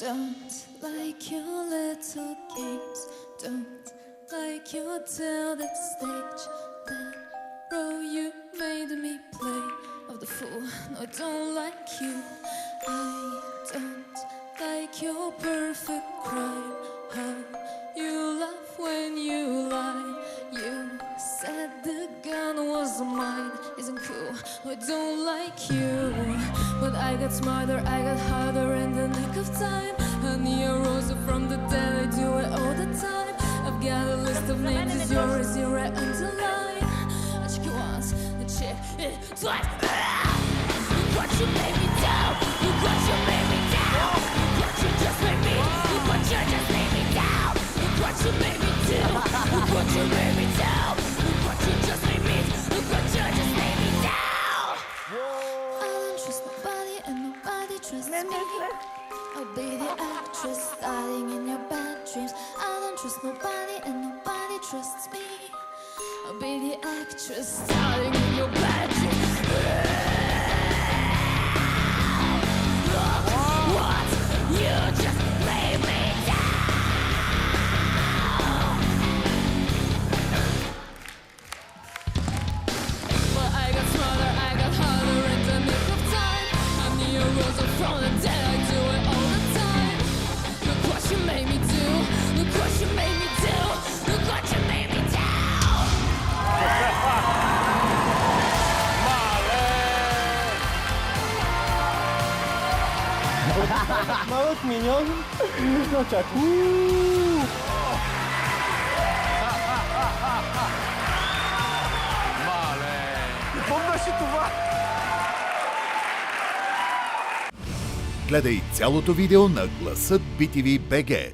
Don't like your little games. Don't like your tilted stage. That role you made me play of the fool. No, I don't like you. I don't like your perfect crime. How you laugh when you lie. You said the gun was mine. Isn't cool. I don't like you. But I got smarter, I got harder in the nick of time. Honey, I rose up from the dead, I do it all the time. I've got a list of names, it's yours, you're right underline. I check it once, and check it twice. Look what you made me do. Look what you made me do. Look what you just made me. Look what you just made me do. Look what you made me do. Look what you made me do. Look what you just made me. Look what you just made me do. I don't trust nobody and nobody trusts me. I'll be the actress starring in your bad dreams. I don't trust nobody and nobody trusts me. I'll be the actress starring in your bad dreams. Look what you just made me do. But I got smarter, I got harder in the nick of time. I knew a rose up from the dead, I do it all the time. Look what you made me do. Look what you made me do. Look what you made me do. Малък миньон, но чак. Мале! Помниш ли това? Гледай цялото видео на Гласът BTV BG.